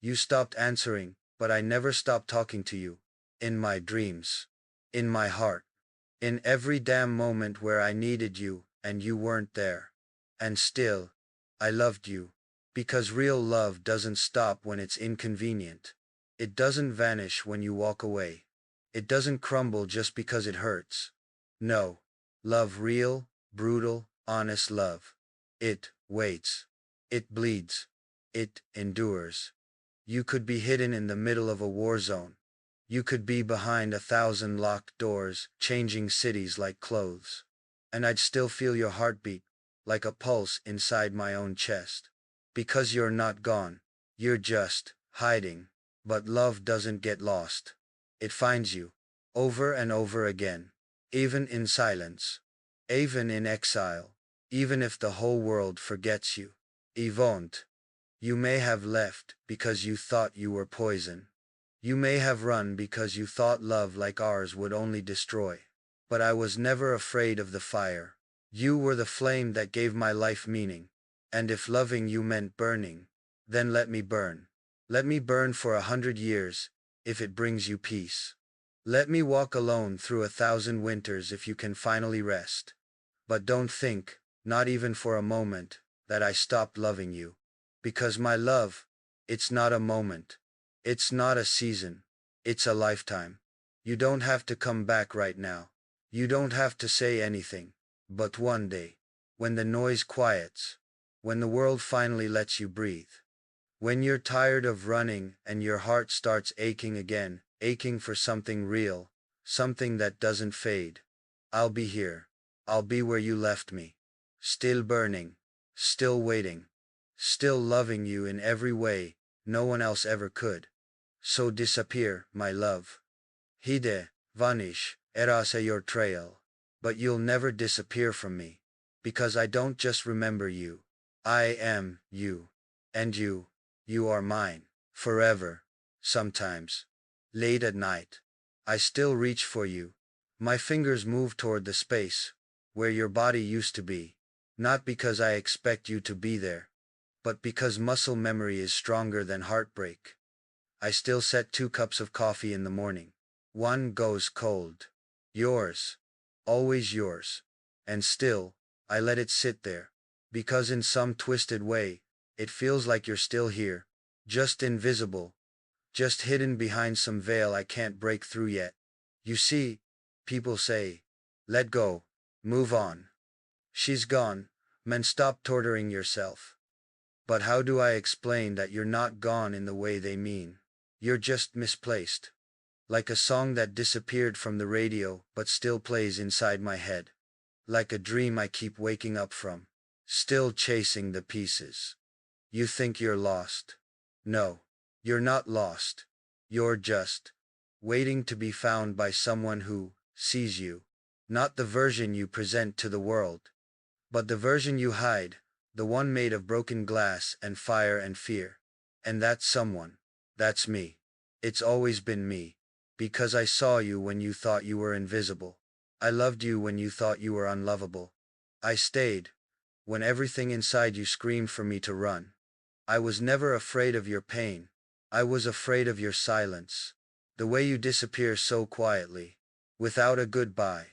You stopped answering, but I never stopped talking to you. In my dreams. In my heart. In every damn moment where I needed you, and you weren't there. And still, I loved you. Because real love doesn't stop when it's inconvenient. It doesn't vanish when you walk away. It doesn't crumble just because it hurts. No. Love, real, brutal, honest love. It waits. It bleeds. It endures. You could be hidden in the middle of a war zone. You could be behind 1,000 locked doors, changing cities like clothes. And I'd still feel your heartbeat, like a pulse inside my own chest. Because you're not gone. You're just hiding. But love doesn't get lost. It finds you. Over and over again. Even in silence. Even in exile. Even if the whole world forgets you. It won't. You may have left because you thought you were poison. You may have run because you thought love like ours would only destroy. But I was never afraid of the fire. You were the flame that gave my life meaning. And if loving you meant burning, then let me burn. Let me burn for 100 years, if it brings you peace. Let me walk alone through 1,000 winters if you can finally rest. But don't think, not even for a moment, that I stopped loving you. Because my love, it's not a moment. It's not a season. It's a lifetime. You don't have to come back right now. You don't have to say anything. But one day, when the noise quiets, when the world finally lets you breathe, when you're tired of running and your heart starts aching again, aching for something real, something that doesn't fade, I'll be here. I'll be where you left me. Still burning. Still waiting. Still loving you in every way no one else ever could. So disappear, my love. Hide, vanish, erase your trail. But you'll never disappear from me. Because I don't just remember you. I am you. And you are mine. Forever. Sometimes. Late at night. I still reach for you. My fingers move toward the space where your body used to be. Not because I expect you to be there. But because muscle memory is stronger than heartbreak. I still set 2 cups of coffee in the morning. One goes cold. Yours. Always yours. And still, I let it sit there. Because in some twisted way, it feels like you're still here. Just invisible. Just hidden behind some veil I can't break through yet. You see, people say, let go, move on. She's gone, man, stop torturing yourself. But how do I explain that you're not gone in the way they mean? You're just misplaced. Like a song that disappeared from the radio but still plays inside my head. Like a dream I keep waking up from. Still chasing the pieces. You think you're lost. No, you're not lost. You're just waiting to be found by someone who sees you. Not the version you present to the world, but the version you hide, the one made of broken glass and fire and fear. And that someone, that's me. It's always been me. Because I saw you when you thought you were invisible. I loved you when you thought you were unlovable. I stayed when everything inside you screamed for me to run. I was never afraid of your pain. I was afraid of your silence. The way you disappear so quietly, without a goodbye.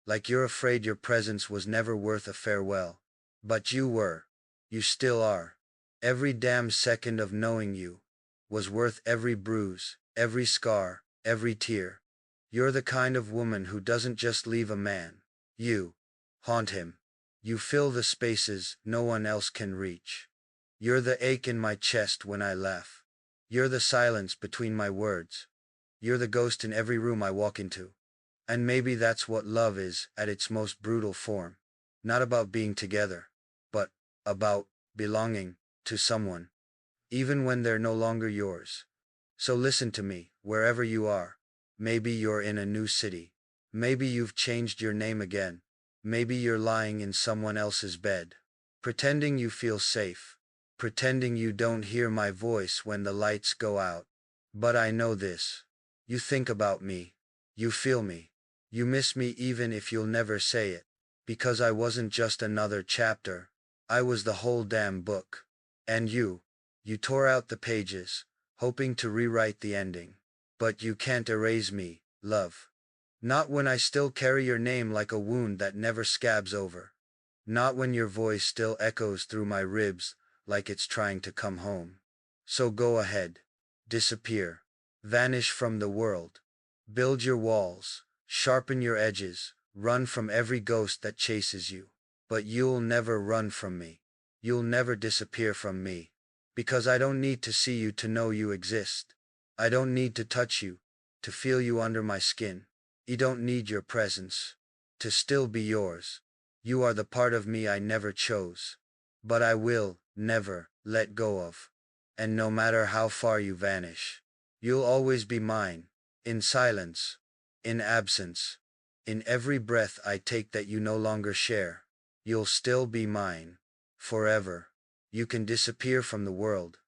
Like you're afraid your presence was never worth a farewell. But you were. You still are. Every damn second of knowing you was worth every bruise, every scar, every tear. You're the kind of woman who doesn't just leave a man. You haunt him. You fill the spaces no one else can reach. You're the ache in my chest when I laugh. You're the silence between my words. You're the ghost in every room I walk into. And maybe that's what love is at its most brutal form. Not about being together, but about belonging to someone, even when they're no longer yours. So listen to me, wherever you are. Maybe you're in a new city. Maybe you've changed your name again. Maybe you're lying in someone else's bed, pretending you feel safe, pretending you don't hear my voice when the lights go out. But I know this. You think about me. You feel me. You miss me even if you'll never say it. Because I wasn't just another chapter. I was the whole damn book. And you tore out the pages, hoping to rewrite the ending. But you can't erase me, love. Not when I still carry your name like a wound that never scabs over. Not when your voice still echoes through my ribs like it's trying to come home. So go ahead. Disappear. Vanish from the world. Build your walls. Sharpen your edges. Run from every ghost that chases you. But you'll never run from me. You'll never disappear from me. Because I don't need to see you to know you exist. I don't need to touch you, to feel you under my skin. You don't need your presence to still be yours. You are the part of me I never chose. But I will never let go of. And no matter how far you vanish, you'll always be mine, in silence, in absence, in every breath I take that you no longer share. You'll still be mine, forever. You can disappear from the world.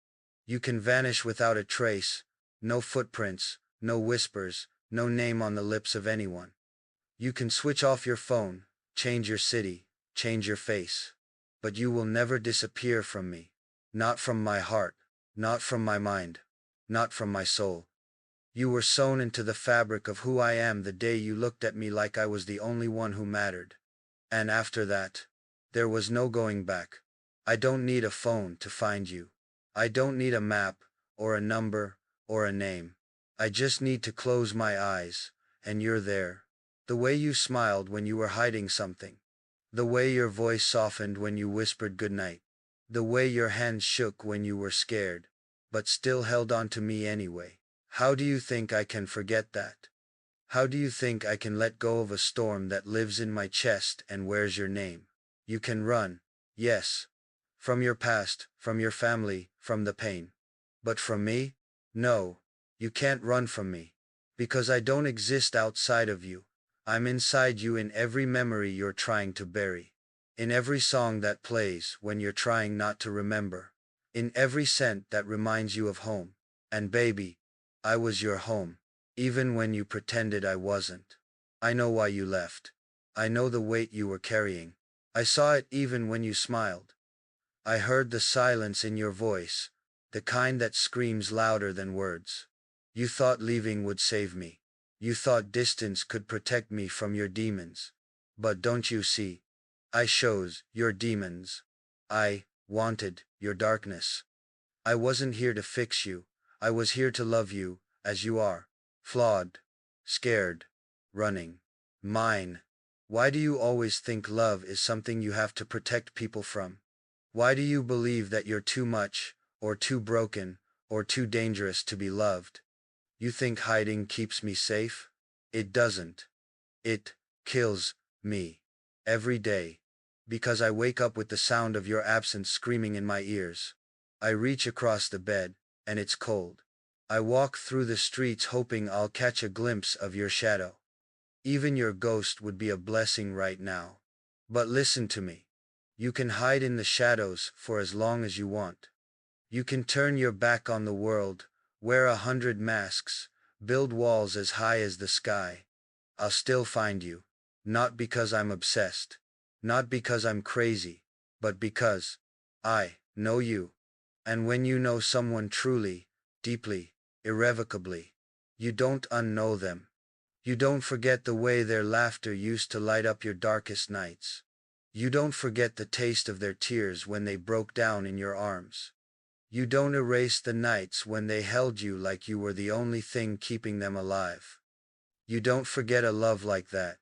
You can vanish without a trace, no footprints, no whispers, no name on the lips of anyone. You can switch off your phone, change your city, change your face. But you will never disappear from me. Not from my heart, not from my mind, not from my soul. You were sewn into the fabric of who I am the day you looked at me like I was the only one who mattered. And after that, there was no going back. I don't need a phone to find you. I don't need a map, or a number, or a name. I just need to close my eyes, and you're there. The way you smiled when you were hiding something. The way your voice softened when you whispered goodnight. The way your hands shook when you were scared, but still held on to me anyway. How do you think I can forget that? How do you think I can let go of a storm that lives in my chest and wears your name? You can run, yes. From your past, from your family, from the pain. But from me? No, you can't run from me. Because I don't exist outside of you. I'm inside you in every memory you're trying to bury. In every song that plays when you're trying not to remember. In every scent that reminds you of home. And baby, I was your home. Even when you pretended I wasn't. I know why you left. I know the weight you were carrying. I saw it even when you smiled. I heard the silence in your voice, the kind that screams louder than words. You thought leaving would save me. You thought distance could protect me from your demons. But don't you see? I chose your demons. I wanted your darkness. I wasn't here to fix you. I was here to love you, as you are. Flawed. Scared. Running. Mine. Why do you always think love is something you have to protect people from? Why do you believe that you're too much, or too broken, or too dangerous to be loved? You think hiding keeps me safe? It doesn't. It kills me. Every day. Because I wake up with the sound of your absence screaming in my ears. I reach across the bed, and it's cold. I walk through the streets hoping I'll catch a glimpse of your shadow. Even your ghost would be a blessing right now. But listen to me. You can hide in the shadows for as long as you want. You can turn your back on the world, wear 100 masks, build walls as high as the sky. I'll still find you. Not because I'm obsessed. Not because I'm crazy. But because I know you. And when you know someone truly, deeply, irrevocably, you don't unknow them. You don't forget the way their laughter used to light up your darkest nights. You don't forget the taste of their tears when they broke down in your arms. You don't erase the nights when they held you like you were the only thing keeping them alive. You don't forget a love like that.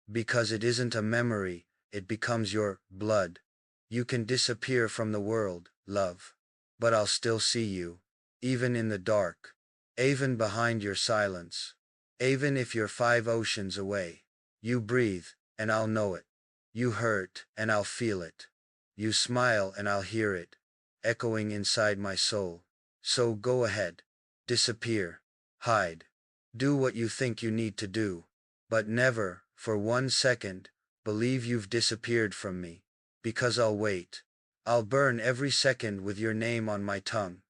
Because it isn't a memory, it becomes your blood. You can disappear from the world, love. But I'll still see you. Even in the dark. Even behind your silence. Even if you're 5 oceans away. You breathe, and I'll know it. You hurt, and I'll feel it. You smile, and I'll hear it, echoing inside my soul. So go ahead. Disappear. Hide. Do what you think you need to do. But never, for 1 second, believe you've disappeared from me. Because I'll wait. I'll burn every second with your name on my tongue.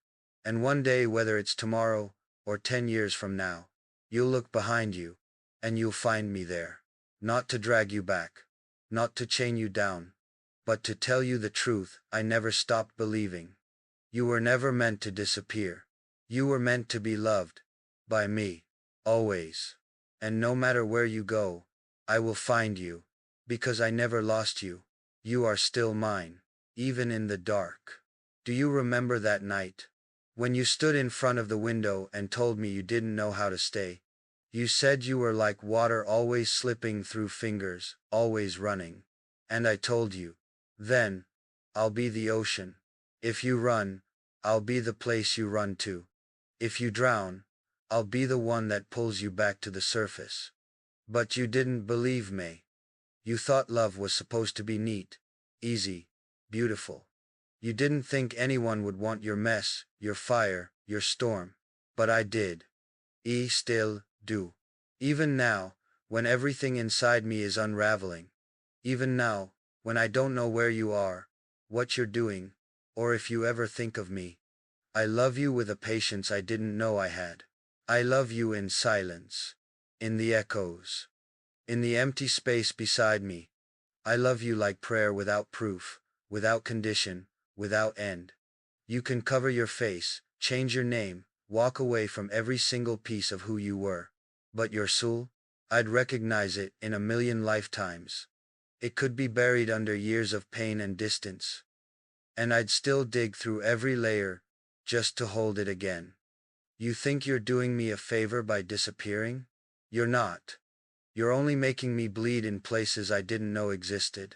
And one day, whether it's tomorrow, or 10 years from now, you'll look behind you, and you'll find me there. Not to drag you back. Not to chain you down. But to tell you the truth I never stopped believing. You were never meant to disappear. You were meant to be loved. By me. Always. And no matter where you go, I will find you. Because I never lost you. You are still mine. Even in the dark. Do you remember that night? When you stood in front of the window and told me you didn't know how to stay? You said you were like water, always slipping through fingers, always running. And I told you, then, I'll be the ocean. If you run, I'll be the place you run to. If you drown, I'll be the one that pulls you back to the surface. But you didn't believe me. You thought love was supposed to be neat, easy, beautiful. You didn't think anyone would want your mess, your fire, your storm. But I did. Still do. Even now, when everything inside me is unraveling. Even now, when I don't know where you are, what you're doing, or if you ever think of me. I love you with a patience I didn't know I had. I love you in silence. In the echoes. In the empty space beside me. I love you like prayer, without proof, without condition, without end. You can cover your face, change your name, walk away from every single piece of who you were. But your soul? I'd recognize it in a million lifetimes. It could be buried under years of pain and distance. And I'd still dig through every layer, just to hold it again. You think you're doing me a favor by disappearing? You're not. You're only making me bleed in places I didn't know existed.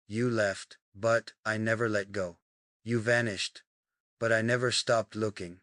You left, but I never let go. You vanished, but I never stopped looking.